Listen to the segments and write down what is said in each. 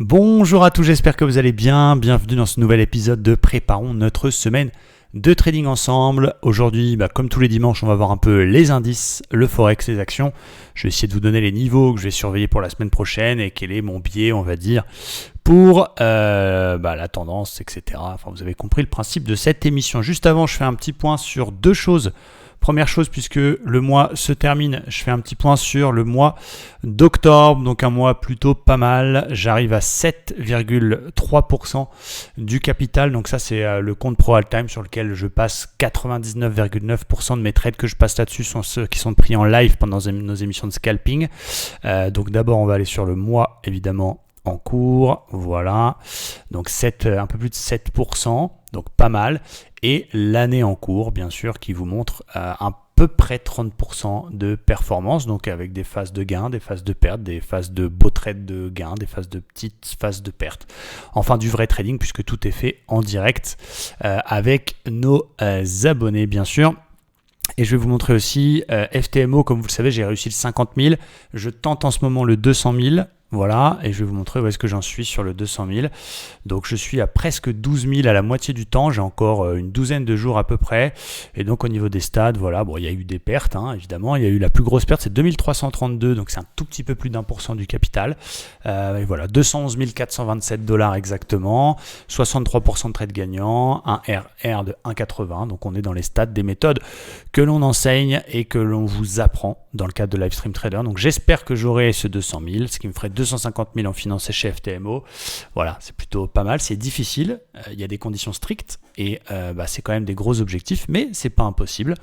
Bonjour à tous, j'espère que vous allez bien. Bienvenue dans ce nouvel épisode de Préparons notre semaine de trading ensemble. Aujourd'hui, comme tous les dimanches, on va voir un peu les indices, le forex, les actions. Je vais essayer de vous donner les niveaux que je vais surveiller pour la semaine prochaine et quel est mon biais, on va dire, pour la tendance, etc. Enfin, vous avez compris le principe de cette émission. Juste avant, je fais un petit point sur deux choses. Première chose, puisque le mois se termine, je fais un petit point sur le mois d'octobre, donc un mois plutôt pas mal. J'arrive à 7,3% du capital, donc ça c'est le compte Pro Altime sur lequel je passe 99,9% de mes trades que je passe là-dessus sont ceux qui sont pris en live pendant nos émissions de scalping. Donc d'abord on va aller sur le mois évidemment en cours, voilà, donc un peu plus de 7%, donc pas mal, et l'année en cours, bien sûr, qui vous montre à peu près 30% de performance, donc avec des phases de gains, des phases de pertes, des phases de beaux trades de gains, des phases de petites phases de pertes, enfin du vrai trading, puisque tout est fait en direct avec nos abonnés, bien sûr. Et je vais vous montrer aussi FTMO, comme vous le savez, j'ai réussi le 50 000, je tente en ce moment le 200 000, voilà, et je vais vous montrer où est-ce que j'en suis sur le 200 000. Donc je suis à presque 12 000 à la moitié du temps, j'ai encore une douzaine de jours à peu près. Et donc au niveau des stats, voilà, bon, il y a eu des pertes, évidemment. Il y a eu la plus grosse perte, c'est 2332, donc c'est un tout petit peu plus d'1% du capital. Et voilà, 211 427 $ exactement, 63% de trade gagnant, un RR de 1,80. Donc on est dans les stats des méthodes que l'on enseigne et que l'on vous apprend dans le cadre de Livestream Trader. Donc j'espère que j'aurai ce 200 000, ce qui me ferait 250 000 en financé chez FTMO. Voilà, c'est plutôt pas mal, c'est difficile, il y a des conditions strictes et c'est quand même des gros objectifs, mais c'est pas impossible.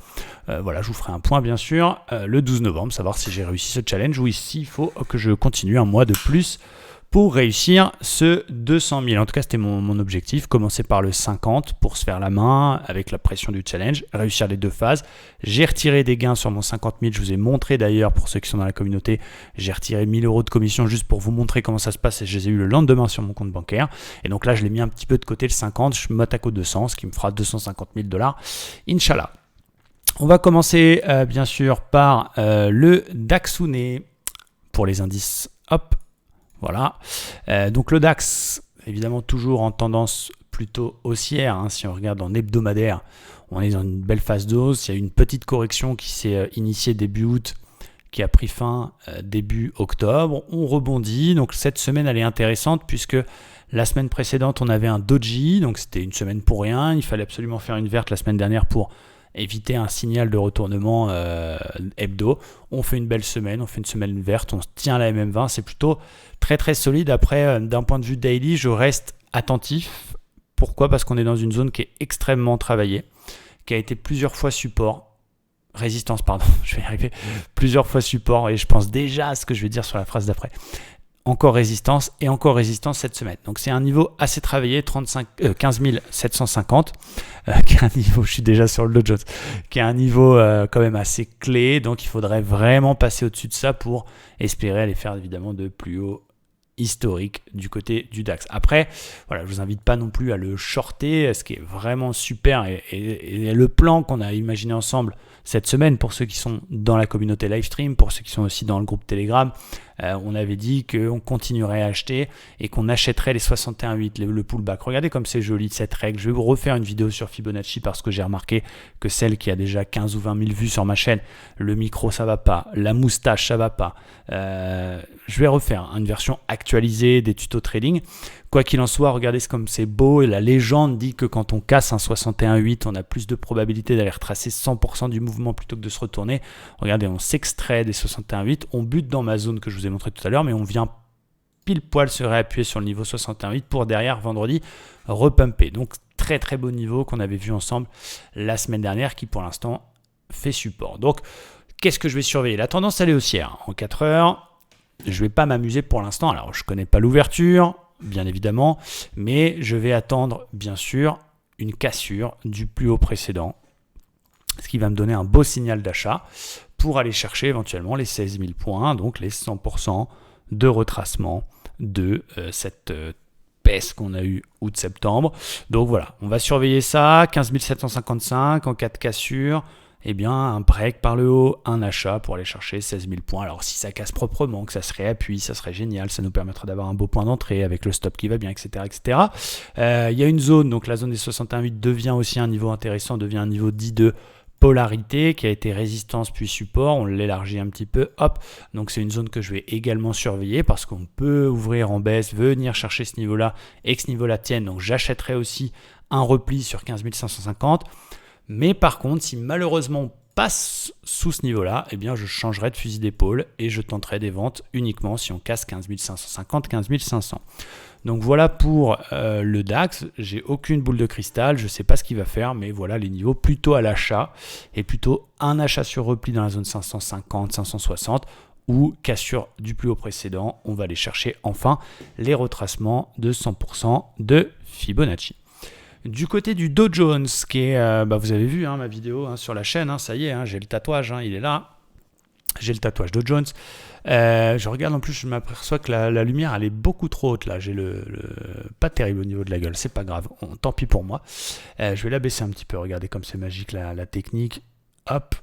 Voilà, je vous ferai un point bien sûr le 12 novembre, savoir si j'ai réussi ce challenge ou ici il faut que je continue un mois de plus pour réussir ce 200 000. En tout cas, c'était mon objectif. Commencer par le 50 pour se faire la main avec la pression du challenge, réussir les deux phases. J'ai retiré des gains sur mon 50 000. Je vous ai montré d'ailleurs, pour ceux qui sont dans la communauté, j'ai retiré 1 000 € de commission juste pour vous montrer comment ça se passe et je les ai eu le lendemain sur mon compte bancaire. Et donc là, je l'ai mis un petit peu de côté le 50. Je m'attaque au 200, ce qui me fera 250 000 $. Inch'Allah. On va commencer bien sûr par le Daxune pour les indices. Hop. Voilà, donc le DAX, évidemment toujours en tendance plutôt haussière, si on regarde en hebdomadaire, on est dans une belle phase de hausse, il y a eu une petite correction qui s'est initiée début août, qui a pris fin début octobre, on rebondit, donc cette semaine elle est intéressante puisque la semaine précédente on avait un doji, donc c'était une semaine pour rien, il fallait absolument faire une verte la semaine dernière pour éviter un signal de retournement hebdo. On fait une belle semaine, on fait une semaine verte, on tient à la MM20, c'est plutôt très très solide. Après, d'un point de vue daily, je reste attentif. Pourquoi ? Parce qu'on est dans une zone qui est extrêmement travaillée, qui a été plusieurs fois résistance, je vais y arriver, plusieurs fois support, et je pense déjà à ce que je vais dire sur la phrase d'après. Encore résistance et encore résistance cette semaine. Donc c'est un niveau assez travaillé, 15 750, qui est un niveau, je suis déjà sur le Dow Jones, qui est un niveau quand même assez clé. Donc il faudrait vraiment passer au-dessus de ça pour espérer aller faire évidemment de plus haut historique du côté du DAX. Après, voilà, je vous invite pas non plus à le shorter, ce qui est vraiment super et le plan qu'on a imaginé ensemble cette semaine pour ceux qui sont dans la communauté Livestream, pour ceux qui sont aussi dans le groupe Telegram, on avait dit qu'on continuerait à acheter et qu'on achèterait les 61,8, le pullback. Regardez comme c'est joli cette règle. Je vais vous refaire une vidéo sur Fibonacci parce que j'ai remarqué que celle qui a déjà 15 ou 20 000 vues sur ma chaîne, le micro ça va pas, la moustache ça va pas. Je vais refaire une version actualisée des tutos trading. Quoi qu'il en soit, regardez comme c'est beau et la légende dit que quand on casse un 61,8, on a plus de probabilité d'aller retracer 100% du mouvement plutôt que de se retourner. Regardez, on s'extrait des 61,8, on bute dans ma zone que je vous ai montré tout à l'heure, mais on vient pile poil se réappuyer sur le niveau 61,8 pour derrière vendredi repumper. Donc très très beau niveau qu'on avait vu ensemble la semaine dernière qui pour l'instant fait support. Donc qu'est-ce que je vais surveiller ? La tendance elle est haussière en 4 heures. Je ne vais pas m'amuser pour l'instant. Alors je ne connais pas l'ouverture, bien évidemment, mais je vais attendre bien sûr une cassure du plus haut précédent, ce qui va me donner un beau signal d'achat pour aller chercher éventuellement les 16 000 points, donc les 100% de retracement de cette baisse qu'on a eu août-septembre. Donc voilà, on va surveiller ça, 15 755 en cas de cassure, eh bien un break par le haut, un achat pour aller chercher 16 000 points. Alors si ça casse proprement, que ça se réappuie, ça serait génial, ça nous permettra d'avoir un beau point d'entrée avec le stop qui va bien, etc. etc. Il y a une zone, donc la zone des 61,8 devient aussi un niveau intéressant, devient un niveau dit de polarité qui a été résistance puis support, on l'élargit un petit peu, hop, donc c'est une zone que je vais également surveiller parce qu'on peut ouvrir en baisse, venir chercher ce niveau-là et que ce niveau-là tienne, donc j'achèterai aussi un repli sur 15 550. Mais par contre, si malheureusement on passe sous ce niveau-là, eh bien je changerai de fusil d'épaule et je tenterai des ventes uniquement si on casse 15 550, 15 500. Donc voilà pour le DAX, j'ai aucune boule de cristal, je ne sais pas ce qu'il va faire, mais voilà les niveaux plutôt à l'achat et plutôt un achat sur repli dans la zone 550, 560 ou cassure du plus haut précédent, on va aller chercher enfin les retracements de 100% de Fibonacci. Du côté du Dow Jones, qui est, vous avez vu ma vidéo sur la chaîne, ça y est, j'ai le tatouage, il est là. J'ai le tatouage Dow Jones. Je regarde en plus, je m'aperçois que la lumière elle est beaucoup trop haute là. J'ai le pas terrible au niveau de la gueule, c'est pas grave. Tant pis pour moi. Je vais la baisser un petit peu. Regardez comme c'est magique la technique. Hop.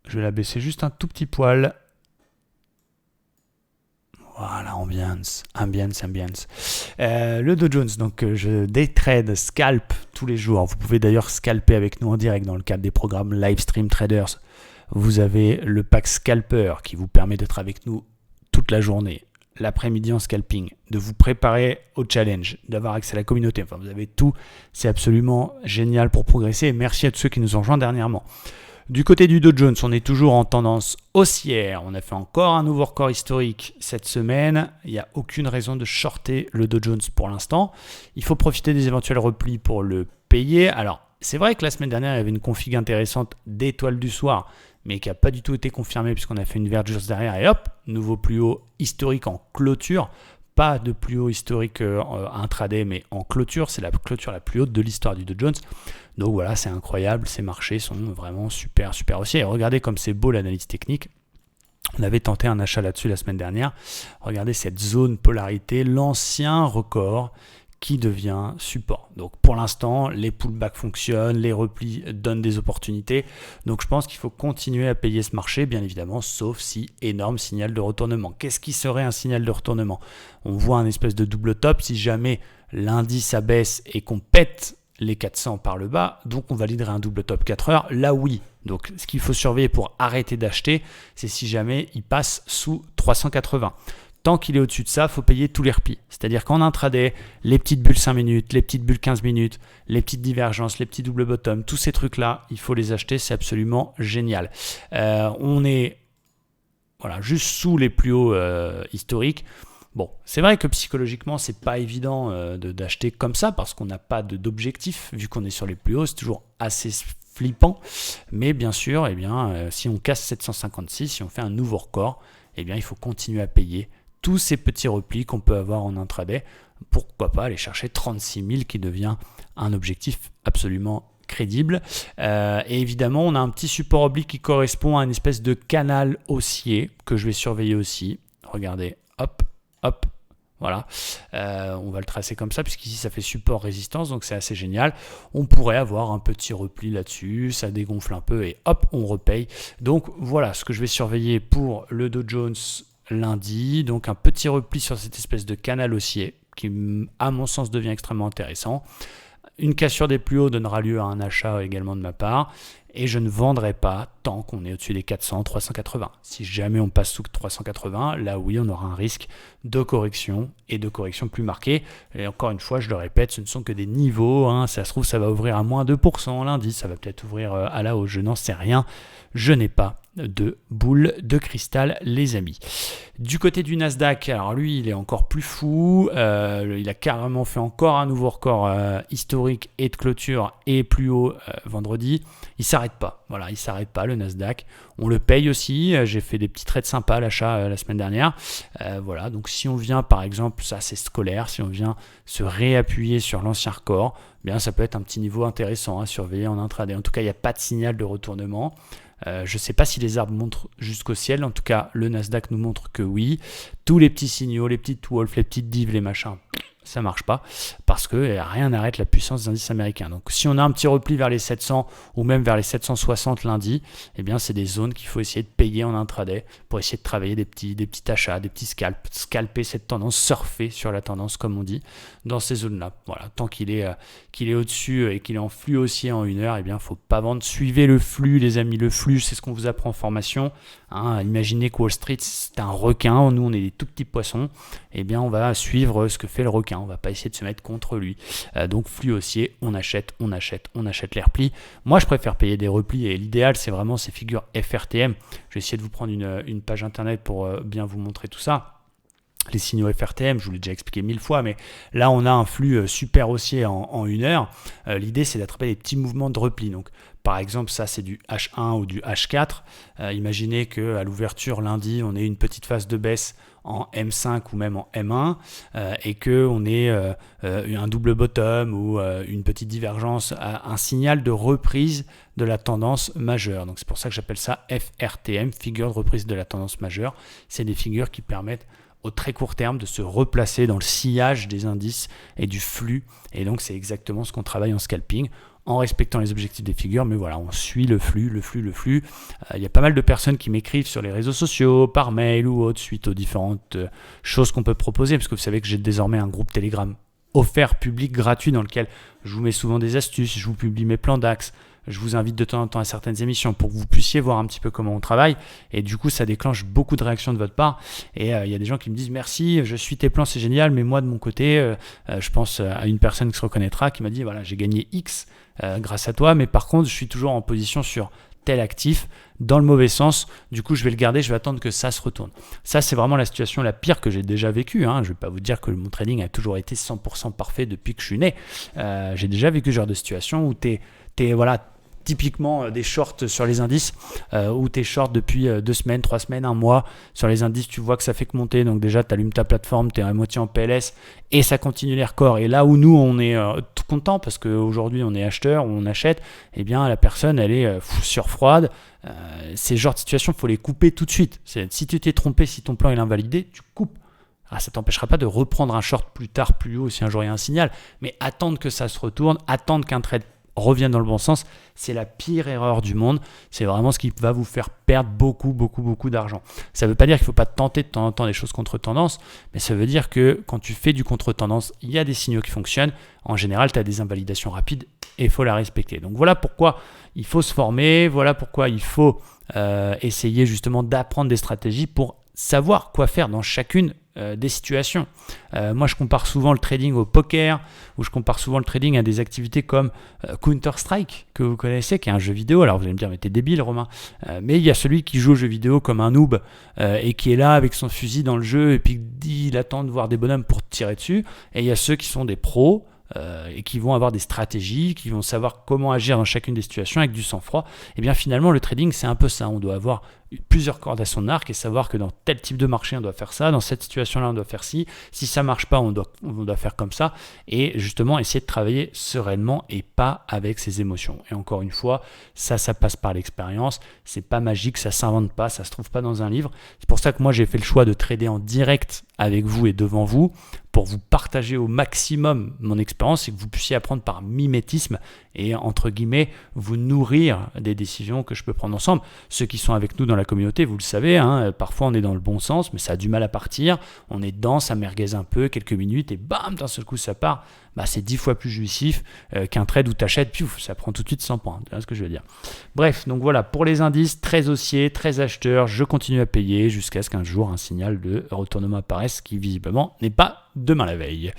Je vais la baisser juste un tout petit poil. Voilà, ambiance. Le Dow Jones, donc je day trade, scalp tous les jours. Vous pouvez d'ailleurs scalper avec nous en direct dans le cadre des programmes Livestream Traders. Vous avez le pack Scalper qui vous permet d'être avec nous toute la journée, l'après-midi en scalping, de vous préparer au challenge, d'avoir accès à la communauté. Enfin, vous avez tout. C'est absolument génial pour progresser. Et merci à tous ceux qui nous ont rejoints dernièrement. Du côté du Dow Jones, on est toujours en tendance haussière. On a fait encore un nouveau record historique cette semaine. Il n'y a aucune raison de shorter le Dow Jones pour l'instant. Il faut profiter des éventuels replis pour le payer. Alors, c'est vrai que la semaine dernière, il y avait une config intéressante d'étoiles du soir, mais qui n'a pas du tout été confirmée puisqu'on a fait une verge derrière et hop, nouveau plus haut historique en clôture. Pas de plus haut historique intraday, mais en clôture. C'est la clôture la plus haute de l'histoire du Dow Jones. Donc voilà, c'est incroyable. Ces marchés sont vraiment super haussiers. Et regardez comme c'est beau l'analyse technique. On avait tenté un achat là-dessus la semaine dernière. Regardez cette zone polarité, l'ancien record qui devient support. Donc pour l'instant, les pullbacks fonctionnent, les replis donnent des opportunités. Donc je pense qu'il faut continuer à payer ce marché, bien évidemment, sauf si énorme signal de retournement. Qu'est-ce qui serait un signal de retournement? On voit un espèce de double top. Si jamais l'indice abaisse et qu'on pète les 400 par le bas, donc on validerait un double top 4 heures. Là oui. Donc ce qu'il faut surveiller pour arrêter d'acheter, c'est si jamais il passe sous 380. Tant qu'il est au-dessus de ça, il faut payer tous les replis. C'est-à-dire qu'en intraday, les petites bulles 5 minutes, les petites bulles 15 minutes, les petites divergences, les petits double bottom, tous ces trucs-là, il faut les acheter, c'est absolument génial. On est juste sous les plus hauts historiques. Bon, c'est vrai que psychologiquement, c'est pas évident d'acheter comme ça parce qu'on n'a pas d'objectif, vu qu'on est sur les plus hauts, c'est toujours assez flippant. Mais bien sûr, si on casse 756, si on fait un nouveau record, il faut continuer à payer tous ces petits replis qu'on peut avoir en intraday. Pourquoi pas aller chercher 36 000 qui devient un objectif absolument crédible. Et évidemment, on a un petit support oblique qui correspond à une espèce de canal haussier que je vais surveiller aussi. Regardez, hop, voilà. On va le tracer comme ça puisqu'ici ça fait support résistance, donc c'est assez génial. On pourrait avoir un petit repli là-dessus, ça dégonfle un peu et hop, on repaye. Donc voilà ce que je vais surveiller pour le Dow Jones lundi. Donc un petit repli sur cette espèce de canal haussier qui, à mon sens, devient extrêmement intéressant. Une cassure des plus hauts donnera lieu à un achat également de ma part. Et je ne vendrai pas tant qu'on est au-dessus des 400, 380. Si jamais on passe sous 380, là oui, on aura un risque de correction et de correction plus marquée. Et encore une fois, je le répète, ce ne sont que des niveaux. Ça se trouve, ça va ouvrir à moins 2% lundi. Ça va peut-être ouvrir à la hausse. Je n'en sais rien. Je n'ai pas de boule de cristal, les amis. Du côté du Nasdaq, alors lui, il est encore plus fou. Il a carrément fait encore un nouveau record historique et de clôture et plus haut vendredi. Il s'arrête pas. Voilà, il s'arrête pas le Nasdaq. On le paye aussi. J'ai fait des petits trades sympas à l'achat la semaine dernière. Voilà, donc si on vient par exemple, ça c'est scolaire, si on vient se réappuyer sur l'ancien record, bien ça peut être un petit niveau intéressant à surveiller en intraday. En tout cas, il n'y a pas de signal de retournement. Je ne sais pas si les arbres montrent jusqu'au ciel. En tout cas, le Nasdaq nous montre que oui. Tous les petits signaux, les petites wolves, les petites dives, les machins, ça marche pas parce que rien n'arrête la puissance des indices américains. Donc si on a un petit repli vers les 700 ou même vers les 760 lundi, eh bien c'est des zones qu'il faut essayer de payer en intraday pour essayer de travailler des petits achats, des petits scalper cette tendance, surfer sur la tendance comme on dit dans ces zones-là. Voilà, tant qu'il est au-dessus et qu'il est en flux haussier en 1 heure, eh bien faut pas vendre. Suivez le flux les amis, le flux c'est ce qu'on vous apprend en formation. Imaginez que Wall Street c'est un requin, nous on est des tout petits poissons, eh bien on va suivre ce que fait le requin. On va pas essayer de se mettre contre lui. Donc flux haussier, on achète les replis. Moi je préfère payer des replis et l'idéal c'est vraiment ces figures FRTM. Je vais essayer de vous prendre une page internet pour bien vous montrer tout ça. Les signaux FRTM, je vous l'ai déjà expliqué 1000 fois, mais là on a un flux super haussier en 1 heure. L'idée c'est d'attraper des petits mouvements de repli. Donc par exemple ça c'est du H1 ou du H4. Imaginez qu'à l'ouverture lundi on ait une petite phase de baisse en M5 ou même en M1 et qu'on ait un double bottom ou une petite divergence, un signal de reprise de la tendance majeure. Donc c'est pour ça que j'appelle ça FRTM, figure de reprise de la tendance majeure. C'est des figures qui permettent au très court terme de se replacer dans le sillage des indices et du flux. Et donc c'est exactement ce qu'on travaille en scalping, en respectant les objectifs des figures, mais voilà, on suit le flux. Il y a pas mal de personnes qui m'écrivent sur les réseaux sociaux, par mail ou autre, suite aux différentes choses qu'on peut proposer, parce que vous savez que j'ai désormais un groupe Telegram offert, public, gratuit, dans lequel je vous mets souvent des astuces, je vous publie mes plans d'axe, je vous invite de temps en temps à certaines émissions pour que vous puissiez voir un petit peu comment on travaille. Et du coup, ça déclenche beaucoup de réactions de votre part. Et il y a des gens qui me disent merci, je suis tes plans, c'est génial. Mais moi, de mon côté, je pense à une personne qui se reconnaîtra qui m'a dit voilà, j'ai gagné X grâce à toi. Mais par contre, je suis toujours en position sur tel actif dans le mauvais sens. Du coup, je vais le garder, je vais attendre que ça se retourne. Ça, c'est vraiment la situation la pire que j'ai déjà vécue. Je ne vais pas vous dire que mon trading a toujours été 100% parfait depuis que je suis né. J'ai déjà vécu ce genre de situation où tu es voilà, typiquement des shorts sur les indices où tu es short depuis 2 semaines, 3 semaines, 1 mois. Sur les indices, tu vois que ça fait que monter. Donc déjà, tu allumes ta plateforme, tu es à moitié en PLS et ça continue les records. Et là où nous, on est tout content parce qu'aujourd'hui, on est acheteur, on achète, eh bien, la personne, elle est sur froide. Ces genres de situations, il faut les couper tout de suite. Si tu t'es trompé, si ton plan est invalidé, tu coupes. Alors, ça ne t'empêchera pas de reprendre un short plus tard, plus haut, si un jour il y a un signal. Mais attendre que ça se retourne, attendre qu'un trade reviennent dans le bon sens, c'est la pire erreur du monde. C'est vraiment ce qui va vous faire perdre beaucoup d'argent. Ça ne veut pas dire qu'il ne faut pas tenter de temps en temps des choses contre-tendance, mais ça veut dire que quand tu fais du contre-tendance, il y a des signaux qui fonctionnent. En général, tu as des invalidations rapides et il faut la respecter. Donc voilà pourquoi il faut se former, voilà pourquoi il faut essayer justement d'apprendre des stratégies pour savoir quoi faire dans chacune des situations. Moi, je compare souvent le trading au poker, ou je compare souvent le trading à des activités comme Counter-Strike, que vous connaissez, qui est un jeu vidéo. Alors, vous allez me dire, mais t'es débile, Romain. Mais il y a celui qui joue au jeu vidéo comme un noob et qui est là avec son fusil dans le jeu et puis il attend de voir des bonhommes pour tirer dessus. Et il y a ceux qui sont des pros et qui vont avoir des stratégies, qui vont savoir comment agir dans chacune des situations avec du sang-froid. Et bien finalement, le trading, c'est un peu ça. On doit avoir plusieurs cordes à son arc et savoir que dans tel type de marché, on doit faire ça. Dans cette situation-là, on doit faire ci. Si ça ne marche pas, on doit faire comme ça. Et justement, essayer de travailler sereinement et pas avec ses émotions. Et encore une fois, ça passe par l'expérience. C'est pas magique, ça ne s'invente pas, ça ne se trouve pas dans un livre. C'est pour ça que moi, j'ai fait le choix de trader en direct avec vous et devant vous pour vous partager au maximum mon expérience et que vous puissiez apprendre par mimétisme et entre guillemets vous nourrir des décisions que je peux prendre ensemble. Ceux qui sont avec nous dans la communauté, vous le savez, parfois on est dans le bon sens, mais ça a du mal à partir. On est dedans, ça merguez un peu, quelques minutes et bam, d'un seul coup ça part. C'est 10 fois plus jouissif qu'un trade où tu achètes, ça prend tout de suite 100 points. C'est ce que je veux dire. Bref, donc voilà, pour les indices, très haussier, très acheteur, je continue à payer jusqu'à ce qu'un jour un signal de retournement apparaisse qui visiblement n'est pas demain la veille.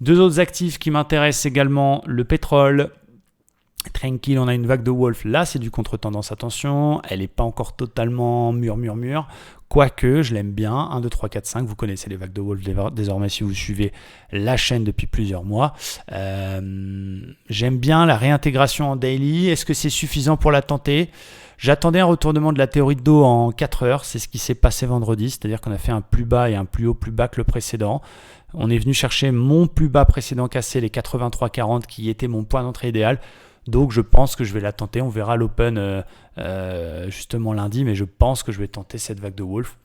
2 autres actifs qui m'intéressent également, le pétrole. Tranquille, on a une vague de Wolf. Là, c'est du contre-tendance. Attention, elle n'est pas encore totalement mûre. Quoique, je l'aime bien. 1, 2, 3, 4, 5. Vous connaissez les vagues de Wolf désormais si vous suivez la chaîne depuis plusieurs mois. J'aime bien la réintégration en daily. Est-ce que c'est suffisant pour la tenter ? J'attendais un retournement de la théorie de dos en 4 heures. C'est ce qui s'est passé vendredi. C'est-à-dire qu'on a fait un plus bas et un plus haut plus bas que le précédent. On est venu chercher mon plus bas précédent cassé, les 83,40 qui était mon point d'entrée idéal. Donc je pense que je vais la tenter, on verra l'open justement lundi, mais je pense que je vais tenter cette vague de Wolf.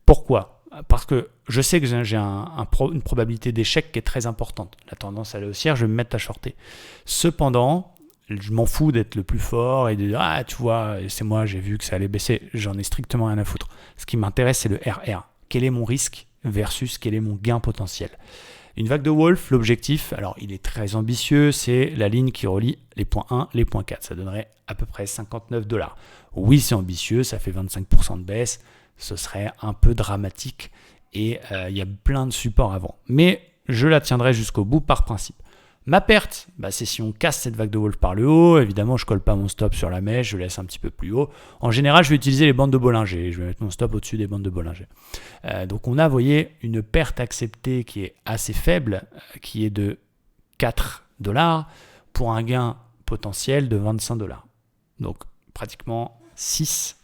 Pourquoi ? parce que je sais que j'ai une probabilité d'échec qui est très importante. La tendance à aller haussière, je vais me mettre à shorter. Cependant, je m'en fous d'être le plus fort et de dire ah tu vois c'est moi, j'ai vu que ça allait baisser, j'en ai strictement rien à foutre. Ce qui m'intéresse c'est le RR. Quel est mon risque versus quel est mon gain potentiel. Une vague de Wolf, l'objectif, alors il est très ambitieux, c'est la ligne qui relie les points 1, les points 4. Ça donnerait à peu près $59. Oui, c'est ambitieux, ça fait 25% de baisse, ce serait un peu dramatique et il y a plein de supports avant. Mais je la tiendrai jusqu'au bout par principe. Ma perte, c'est si on casse cette vague de Wolf par le haut. Évidemment, je ne colle pas mon stop sur la mèche, je laisse un petit peu plus haut. En général, je vais utiliser les bandes de Bollinger. Je vais mettre mon stop au-dessus des bandes de Bollinger. Donc, on a, vous voyez, une perte acceptée qui est assez faible, qui est de $4 pour un gain potentiel de $25. Donc, pratiquement 6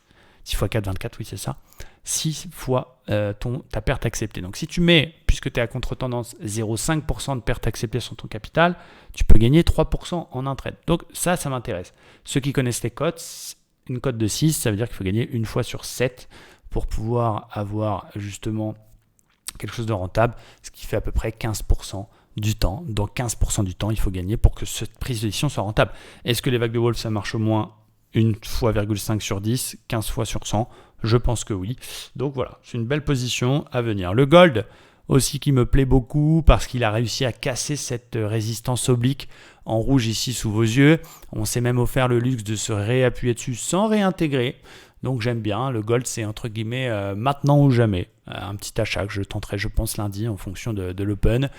x 4, 24, oui, c'est ça. 6 fois ta perte acceptée. Donc si tu mets, puisque tu es à contre-tendance, 0,5% de perte acceptée sur ton capital, tu peux gagner 3% en un trade. Donc ça m'intéresse. Ceux qui connaissent les cotes, une cote de 6, ça veut dire qu'il faut gagner une fois sur 7 pour pouvoir avoir justement quelque chose de rentable, ce qui fait à peu près 15% du temps. Donc 15% du temps, il faut gagner pour que cette prise de décision soit rentable. Est-ce que les vagues de Wolf, ça marche au moins une fois 0,5 sur 10, 15 fois sur 100? Je pense que oui. Donc voilà, c'est une belle position à venir. Le gold aussi qui me plaît beaucoup parce qu'il a réussi à casser cette résistance oblique en rouge ici sous vos yeux. On s'est même offert le luxe de se réappuyer dessus sans réintégrer. Donc j'aime bien. Le gold, c'est entre guillemets maintenant ou jamais. Un petit achat que je tenterai, je pense, lundi en fonction de l'open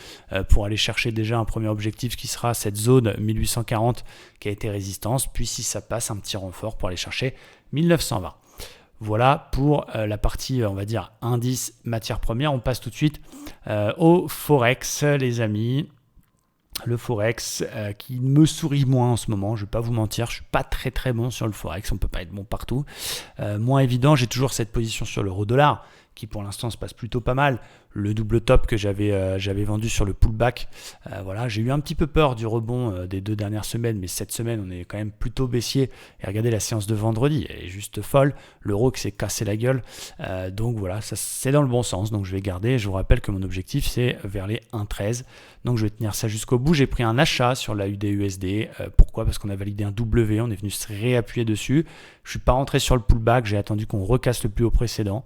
pour aller chercher déjà un premier objectif qui sera cette zone 1840 qui a été résistance. Puis si ça passe, un petit renfort pour aller chercher 1920. Voilà pour la partie, on va dire, indice matière première. On passe tout de suite au Forex, les amis. Le Forex qui me sourit moins en ce moment, je ne vais pas vous mentir, je ne suis pas très très bon sur le Forex, on ne peut pas être bon partout. Moins évident, j'ai toujours cette position sur l'euro-dollar qui pour l'instant se passe plutôt pas mal. Le double top que j'avais vendu sur le pullback, voilà, j'ai eu un petit peu peur du rebond des 2 dernières semaines, mais cette semaine on est quand même plutôt baissier. Et regardez la séance de vendredi, elle est juste folle. L'euro qui s'est cassé la gueule, donc voilà, ça c'est dans le bon sens. Donc je vais garder. Je vous rappelle que mon objectif c'est vers les 1,13. Donc je vais tenir ça jusqu'au bout. J'ai pris un achat sur la UD/USD. Pourquoi? Parce qu'on a validé un W, on est venu se réappuyer dessus. Je suis pas rentré sur le pullback, j'ai attendu qu'on recasse le plus haut précédent.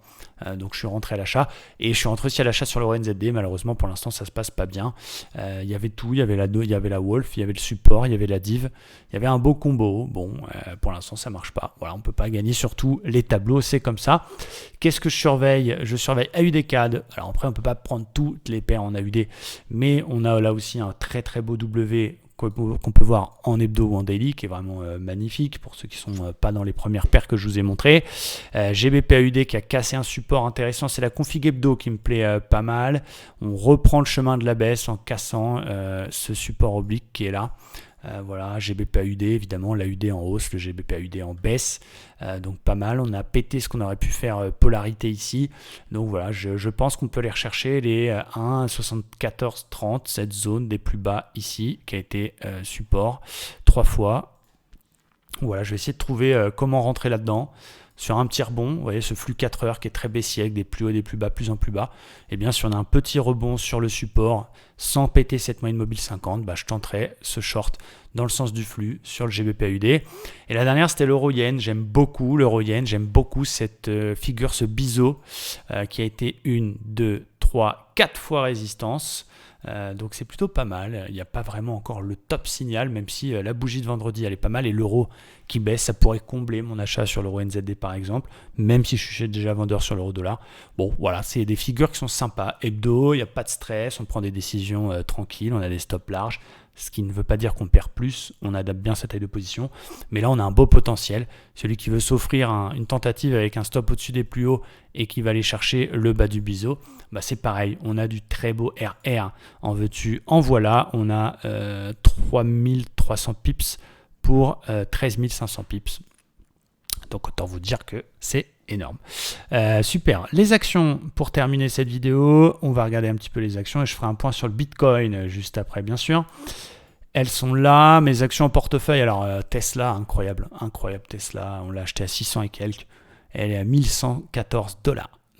Donc je suis rentré à l'achat et je suis rentré aussi à l'achat sur le RNZD. Malheureusement pour l'instant ça se passe pas bien. Il y avait tout, il y avait la Wolf, il y avait le support, il y avait la Div, il y avait un beau combo. Bon, pour l'instant ça marche pas. Voilà, on peut pas gagner sur tous les tableaux, c'est comme ça. Qu'est-ce que je surveille? Je surveille AUD/CAD. Alors après on peut pas prendre toutes les paires en AUD, mais on a là aussi un très très beau W qu'on peut voir en hebdo ou en daily, qui est vraiment magnifique pour ceux qui ne sont pas dans les premières paires que je vous ai montrées. GBP/AUD qui a cassé un support intéressant, c'est la config hebdo qui me plaît pas mal. On reprend le chemin de la baisse en cassant ce support oblique qui est là. Voilà, GBP/AUD, évidemment, l'AUD en hausse, le GBP/AUD en baisse, donc pas mal. On a pété ce qu'on aurait pu faire polarité ici, donc voilà, je pense qu'on peut aller rechercher les 1,7430, cette zone des plus bas ici, qui a été support 3 fois. Voilà, je vais essayer de trouver comment rentrer là-dedans. Sur un petit rebond, vous voyez ce flux 4 heures qui est très baissier avec des plus hauts et des plus bas, plus en plus bas. Et bien si on a un petit rebond sur le support sans péter cette moyenne mobile 50, je tenterai ce short dans le sens du flux sur le GBP/AUD. Et la dernière c'était l'euro-yen. J'aime beaucoup l'euro-yen, j'aime beaucoup cette figure, ce biseau qui a été 1, 2, 3, 4 fois résistance. Donc c'est plutôt pas mal. Il n'y a pas vraiment encore le top signal, même si la bougie de vendredi elle est pas mal et l'euro qui baisse, ça pourrait combler mon achat sur l'euro NZD par exemple, même si je suis déjà vendeur sur l'euro dollar. Bon voilà, c'est des figures qui sont sympas. Hebdo, il n'y a pas de stress, on prend des décisions tranquilles, on a des stops larges. Ce qui ne veut pas dire qu'on perd plus, on adapte bien sa taille de position. Mais là, on a un beau potentiel. Celui qui veut s'offrir une tentative avec un stop au-dessus des plus hauts et qui va aller chercher le bas du biseau, c'est pareil. On a du très beau RR. En veux-tu, en voilà. On a 3300 pips pour 13 500 pips. Donc autant vous dire que c'est énorme. Super. Les actions, pour terminer cette vidéo, on va regarder un petit peu les actions et je ferai un point sur le Bitcoin juste après, bien sûr. Elles sont là, mes actions en portefeuille. Alors Tesla, incroyable Tesla. On l'a acheté à 600 et quelques. Elle est à $1114.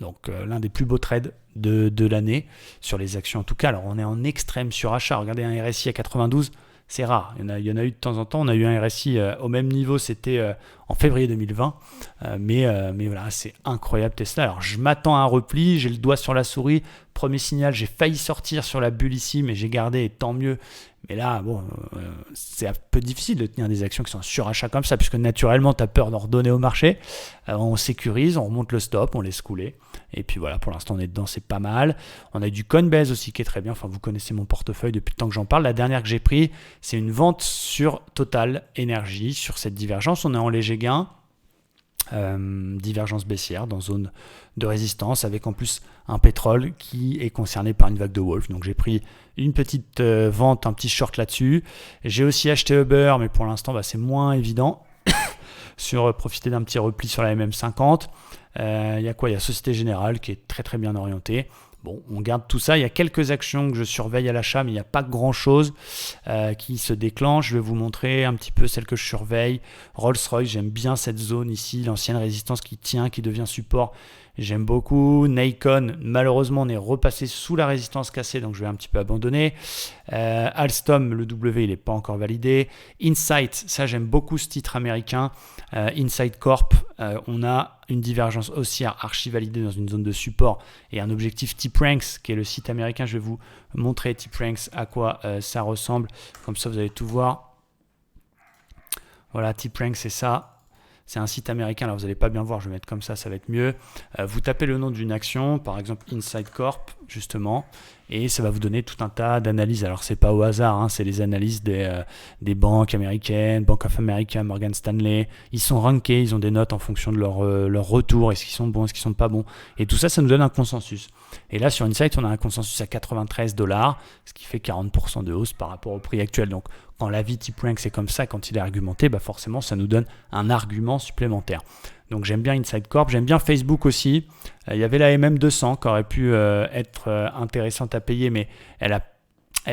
Donc l'un des plus beaux trades de l'année sur les actions en tout cas. Alors on est en extrême surachat. Regardez un RSI à 92, c'est rare. Il y en a eu de temps en temps. On a eu un RSI au même niveau, c'était en février 2020. Mais voilà, c'est incroyable Tesla. Alors je m'attends à un repli, j'ai le doigt sur la souris. Premier signal, j'ai failli sortir sur la bulle ici, mais j'ai gardé et tant mieux. Mais là, bon, c'est un peu difficile de tenir des actions qui sont en surachat comme ça, puisque naturellement, tu as peur d'en redonner au marché. On sécurise, on remonte le stop, on laisse couler. Et puis voilà, pour l'instant, on est dedans, c'est pas mal. On a du Coinbase aussi qui est très bien. Enfin, vous connaissez mon portefeuille depuis le temps que j'en parle. La dernière que j'ai pris, c'est une vente sur Total Energy, sur cette divergence. On est en léger gain. Divergence baissière dans zone de résistance avec en plus un pétrole qui est concerné par une vague de Wolf. Donc j'ai pris une petite vente, un petit short là-dessus. J'ai aussi acheté Uber, mais pour l'instant c'est moins évident. Sur profiter d'un petit repli sur la MM50. Il y a quoi ? Il y a Société Générale qui est très très bien orientée. Bon, on garde tout ça. Il y a quelques actions que je surveille à l'achat, mais il n'y a pas grand-chose qui se déclenche. Je vais vous montrer un petit peu celles que je surveille. Rolls-Royce, j'aime bien cette zone ici, l'ancienne résistance qui tient, qui devient support. J'aime beaucoup. Nikon, malheureusement, on est repassé sous la résistance cassée, donc je vais un petit peu abandonner. Alstom, le W, il n'est pas encore validé. Insight, ça j'aime beaucoup ce titre américain. Insight Corp, on a une divergence haussière archi validée dans une zone de support et un objectif TipRanks, qui est le site américain. Je vais vous montrer TipRanks, à quoi ça ressemble. Comme ça, vous allez tout voir. Voilà, TipRanks, c'est ça. C'est un site américain, là vous n'allez pas bien voir, je vais mettre comme ça va être mieux. Vous tapez le nom d'une action, par exemple Insight Corp, justement, et ça va vous donner tout un tas d'analyses. Alors c'est pas au hasard, hein, c'est les analyses des banques américaines, Bank of America, Morgan Stanley. Ils sont rankés, ils ont des notes en fonction de leur retour, est-ce qu'ils sont bons, est-ce qu'ils sont pas bons. Et tout ça, ça nous donne un consensus. Et là sur Insight, on a un consensus à 93 $, ce qui fait 40% de hausse par rapport au prix actuel. Donc quand l'avis TipRanks c'est comme ça, quand il est argumenté, forcément ça nous donne un argument supplémentaire. Donc j'aime bien Insight Corp, j'aime bien Facebook aussi. Il y avait la MM200 qui aurait pu être intéressante à payer, mais elle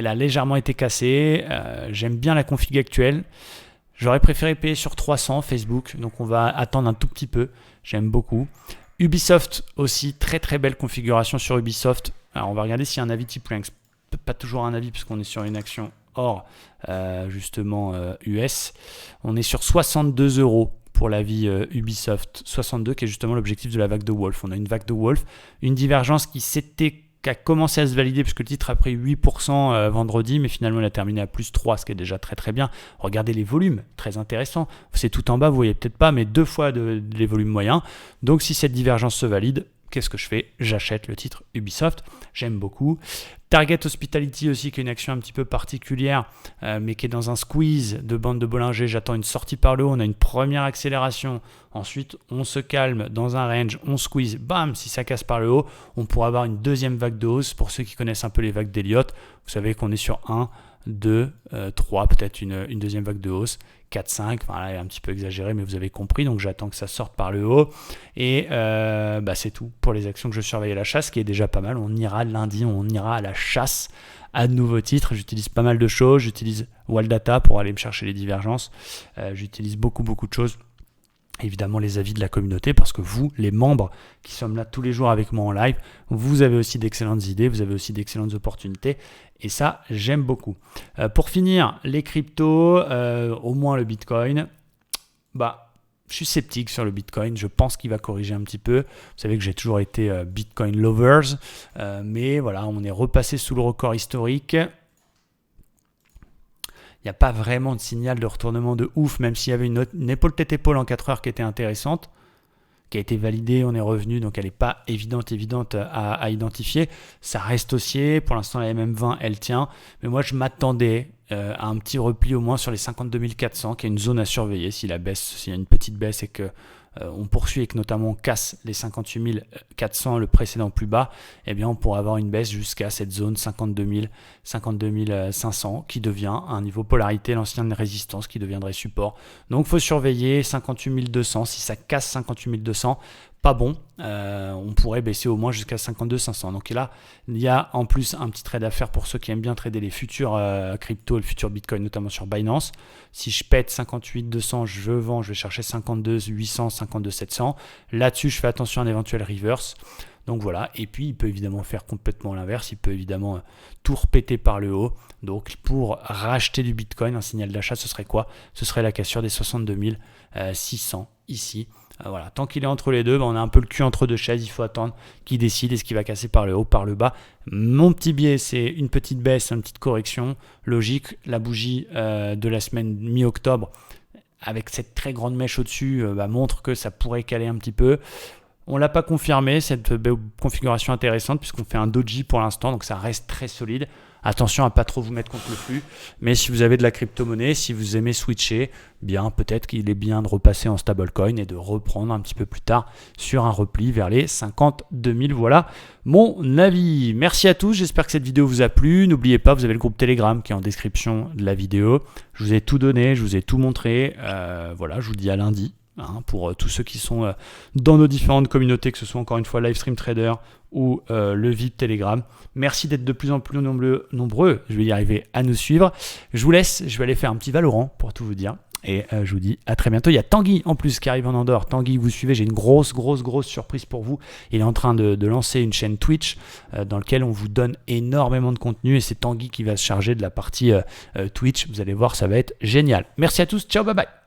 a légèrement été cassée. J'aime bien la config actuelle. J'aurais préféré payer sur 300 Facebook, donc on va attendre un tout petit peu. J'aime beaucoup. Ubisoft aussi, très très belle configuration sur Ubisoft. Alors on va regarder s'il y a un avis TipRanks. Pas toujours un avis puisqu'on est sur une action hors justement US. On est sur 62 € pour l'avis Ubisoft. 62 qui est justement l'objectif de la vague de Wolf. On a une vague de Wolf, une divergence qui a commencé à se valider puisque le titre a pris 8% vendredi, mais finalement il a terminé à plus 3, ce qui est déjà très très bien. Regardez les volumes, très intéressant. C'est tout en bas, vous voyez peut-être pas, mais 2 fois les volumes moyens. Donc si cette divergence se valide, qu'est-ce que je fais ? J'achète le titre Ubisoft, j'aime beaucoup. Target Hospitality aussi, qui est une action un petit peu particulière, mais qui est dans un squeeze de bande de Bollinger. J'attends une sortie par le haut, on a une première accélération. Ensuite, on se calme dans un range, on squeeze, bam, si ça casse par le haut, on pourra avoir une deuxième vague de hausse. Pour ceux qui connaissent un peu les vagues d'Elliott, vous savez qu'on est sur 1, 2, 3, peut-être une deuxième vague de hausse, 4, 5, enfin là, elle est un petit peu exagérée, mais vous avez compris, donc j'attends que ça sorte par le haut, et c'est tout pour les actions que je surveille à la chasse, qui est déjà pas mal. On ira lundi, on ira à la chasse à de nouveaux titres. J'utilise pas mal de choses, j'utilise Waldata pour aller me chercher les divergences, j'utilise beaucoup de choses. Évidemment les avis de la communauté, parce que vous, les membres qui sommes là tous les jours avec moi en live, vous avez aussi d'excellentes idées, vous avez aussi d'excellentes opportunités, et ça j'aime beaucoup. Pour finir, les cryptos, au moins le Bitcoin, je suis sceptique sur le Bitcoin, je pense qu'il va corriger un petit peu. Vous savez que j'ai toujours été Bitcoin lovers, mais voilà, on est repassé sous le record historique. Il n'y a pas vraiment de signal de retournement de ouf, même s'il y avait une épaule tête-épaule en 4 heures qui était intéressante, qui a été validée, on est revenu, donc elle n'est pas évidente à identifier. Ça reste haussier, pour l'instant la MM20 elle tient, mais moi je m'attendais à un petit repli au moins sur les 52 400, qui est une zone à surveiller s'il y a une petite baisse et que on poursuit et que notamment on casse les 58 400, le précédent plus bas, eh bien on pourra avoir une baisse jusqu'à cette zone 52 500 qui devient un niveau polarité, l'ancienne résistance qui deviendrait support. Donc il faut surveiller 58 200, si ça casse 58 200, pas bon, on pourrait baisser au moins jusqu'à 52 500. Donc là, il y a en plus un petit trade à faire pour ceux qui aiment bien trader les futurs crypto et le futur Bitcoin, notamment sur Binance. Si je pète 58 200, je vends, je vais chercher 52 800, 52 700. Là-dessus, je fais attention à un éventuel reverse. Donc voilà, et puis il peut évidemment faire complètement l'inverse, il peut évidemment tout repéter par le haut. Donc pour racheter du Bitcoin, un signal d'achat, ce serait quoi? Ce serait la cassure des 62 600 ici. Voilà. Tant qu'il est entre les deux, on a un peu le cul entre deux chaises, il faut attendre qu'il décide est-ce qu'il va casser par le haut, par le bas. Mon petit biais, c'est une petite baisse, une petite correction logique. La bougie de la semaine mi-octobre, avec cette très grande mèche au-dessus, montre que ça pourrait caler un petit peu. On ne l'a pas confirmé, cette configuration intéressante, puisqu'on fait un doji pour l'instant, donc ça reste très solide. Attention à ne pas trop vous mettre contre le flux, mais si vous avez de la crypto-monnaie, si vous aimez switcher, bien peut-être qu'il est bien de repasser en stablecoin et de reprendre un petit peu plus tard sur un repli vers les 52 000. Voilà mon avis. Merci à tous, j'espère que cette vidéo vous a plu. N'oubliez pas, vous avez le groupe Telegram qui est en description de la vidéo. Je vous ai tout donné, je vous ai tout montré. Voilà, je vous dis à lundi. Pour tous ceux qui sont dans nos différentes communautés, que ce soit encore une fois Livestream Trader ou le VIP Telegram. Merci d'être de plus en plus nombreux, je vais y arriver, à nous suivre. Je vous laisse, je vais aller faire un petit Valorant pour tout vous dire. Et je vous dis à très bientôt. Il y a Tanguy en plus qui arrive en Andorre. Tanguy, vous suivez, j'ai une grosse surprise pour vous. Il est en train de lancer une chaîne Twitch dans laquelle on vous donne énormément de contenu. Et c'est Tanguy qui va se charger de la partie Twitch. Vous allez voir, ça va être génial. Merci à tous, ciao, bye bye.